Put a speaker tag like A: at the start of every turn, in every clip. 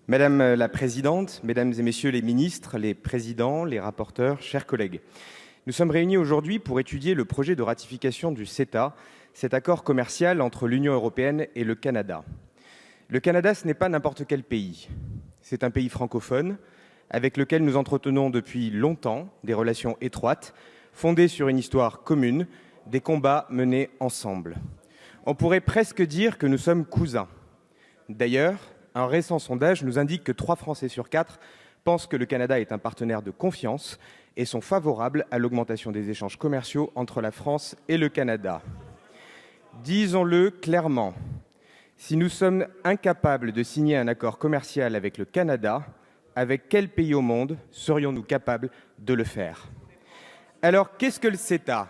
A: Madame la Présidente, Mesdames et Messieurs les ministres, les présidents, les rapporteurs, chers collègues, nous sommes réunis aujourd'hui pour étudier le projet de ratification du CETA, cet accord commercial entre l'Union européenne et le Canada. Le Canada, ce n'est pas n'importe quel pays. C'est un pays francophone avec lequel nous entretenons depuis longtemps des relations étroites, fondées sur une histoire commune, des combats menés ensemble. On pourrait presque dire que nous sommes cousins. D'ailleurs, un récent sondage nous indique que 3 Français sur 4 pensent que le Canada est un partenaire de confiance et sont favorables à l'augmentation des échanges commerciaux entre la France et le Canada. Disons-le clairement, si nous sommes incapables de signer un accord commercial avec le Canada, avec quel pays au monde serions-nous capables de le faire? Alors, qu'est-ce que le CETA?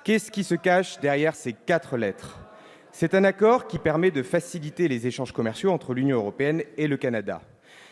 A: Qu'est-ce qui se cache derrière ces 4 lettres? C'est un accord qui permet de faciliter les échanges commerciaux entre l'Union européenne et le Canada.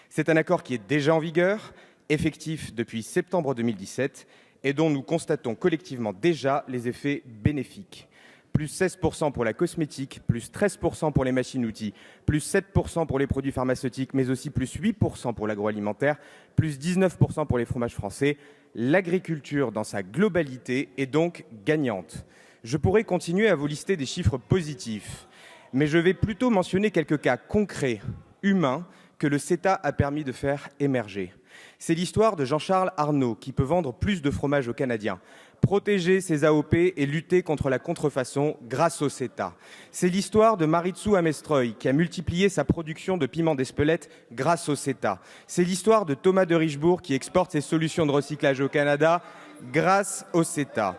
A: C'est un accord qui est déjà en vigueur, effectif depuis septembre 2017 et dont nous constatons collectivement déjà les effets bénéfiques. Plus 16% pour la cosmétique, plus 13% pour les machines-outils, plus 7% pour les produits pharmaceutiques, mais aussi plus 8% pour l'agroalimentaire, plus 19% pour les fromages français. L'agriculture dans sa globalité est donc gagnante. Je pourrais continuer à vous lister des chiffres positifs, mais je vais plutôt mentionner quelques cas concrets, humains, que le CETA a permis de faire émerger. C'est l'histoire de Jean-Charles Arnaud, qui peut vendre plus de fromage aux Canadiens, protéger ses AOP et lutter contre la contrefaçon grâce au CETA. C'est l'histoire de Maritsou Amestreuil, qui a multiplié sa production de piment d'Espelette grâce au CETA. C'est l'histoire de Thomas de Richebourg, qui exporte ses solutions de recyclage au Canada grâce au CETA.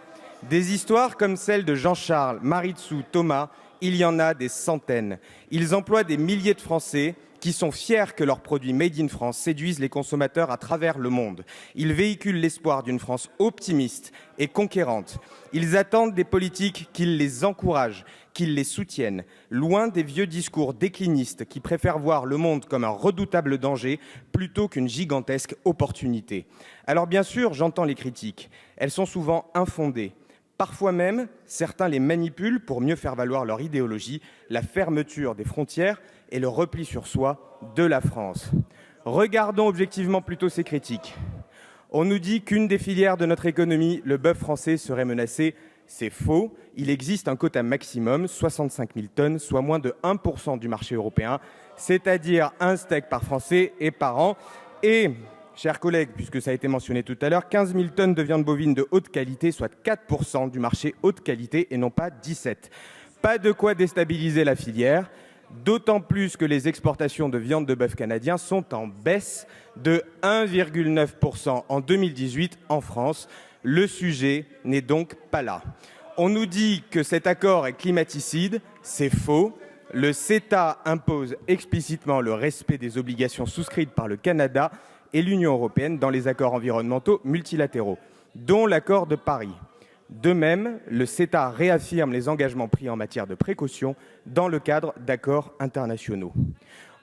A: Des histoires comme celle de Jean-Charles, Maritsou, Thomas, il y en a des centaines. Ils emploient des milliers de Français qui sont fiers que leurs produits made in France séduisent les consommateurs à travers le monde. Ils véhiculent l'espoir d'une France optimiste et conquérante. Ils attendent des politiques qui les encouragent, qui les soutiennent, loin des vieux discours déclinistes qui préfèrent voir le monde comme un redoutable danger plutôt qu'une gigantesque opportunité. Alors bien sûr, j'entends les critiques. Elles sont souvent infondées. Parfois même, certains les manipulent pour mieux faire valoir leur idéologie, la fermeture des frontières et le repli sur soi de la France. Regardons objectivement plutôt ces critiques. On nous dit qu'une des filières de notre économie, le bœuf français, serait menacée. C'est faux. Il existe un quota maximum, 65 000 tonnes, soit moins de 1% du marché européen, c'est-à-dire un steak par Français et par an. Et, chers collègues, puisque ça a été mentionné tout à l'heure, 15 000 tonnes de viande bovine de haute qualité, soit 4% du marché haute qualité et non pas 17%. Pas de quoi déstabiliser la filière, d'autant plus que les exportations de viande de bœuf canadien sont en baisse de 1,9% en 2018 en France. Le sujet n'est donc pas là. On nous dit que cet accord est climaticide, c'est faux. Le CETA impose explicitement le respect des obligations souscrites par le Canada et l'Union européenne dans les accords environnementaux multilatéraux, dont l'accord de Paris. De même, le CETA réaffirme les engagements pris en matière de précaution dans le cadre d'accords internationaux.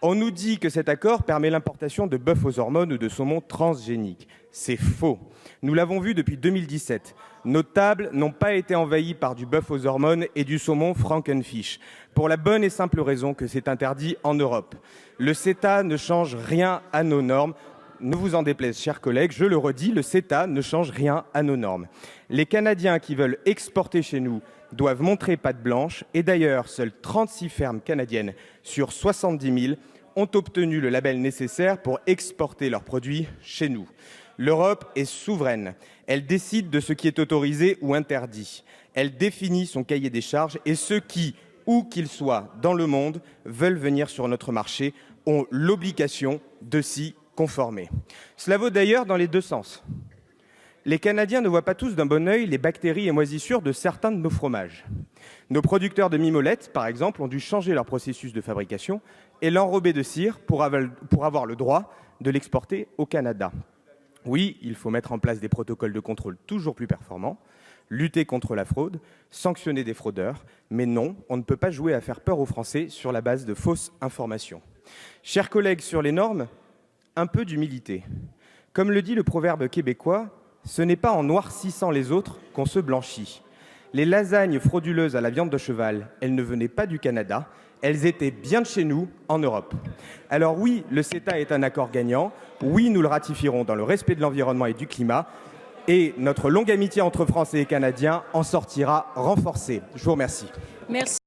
A: On nous dit que cet accord permet l'importation de bœuf aux hormones ou de saumon transgénique. C'est faux. Nous l'avons vu depuis 2017. Nos tables n'ont pas été envahies par du bœuf aux hormones et du saumon Frankenfish, pour la bonne et simple raison que c'est interdit en Europe. Le CETA ne change rien à nos normes. Ne vous en déplaise, chers collègues, je le redis, le CETA ne change rien à nos normes. Les Canadiens qui veulent exporter chez nous doivent montrer patte blanche. Et d'ailleurs, seules 36 fermes canadiennes sur 70 000 ont obtenu le label nécessaire pour exporter leurs produits chez nous. L'Europe est souveraine. Elle décide de ce qui est autorisé ou interdit. Elle définit son cahier des charges et ceux qui, où qu'ils soient dans le monde, veulent venir sur notre marché ont l'obligation de s'y conformer. Cela vaut d'ailleurs dans les deux sens. Les Canadiens ne voient pas tous d'un bon œil les bactéries et moisissures de certains de nos fromages. Nos producteurs de mimolette, par exemple, ont dû changer leur processus de fabrication et l'enrober de cire pour avoir le droit de l'exporter au Canada. Oui, il faut mettre en place des protocoles de contrôle toujours plus performants, lutter contre la fraude, sanctionner des fraudeurs, mais non, on ne peut pas jouer à faire peur aux Français sur la base de fausses informations. Chers collègues, sur les normes, un peu d'humilité. Comme le dit le proverbe québécois, ce n'est pas en noircissant les autres qu'on se blanchit. Les lasagnes frauduleuses à la viande de cheval, elles ne venaient pas du Canada, elles étaient bien de chez nous, en Europe. Alors oui, le CETA est un accord gagnant. Oui, nous le ratifierons dans le respect de l'environnement et du climat. Et notre longue amitié entre Français et Canadiens en sortira renforcée. Je vous remercie.
B: Merci.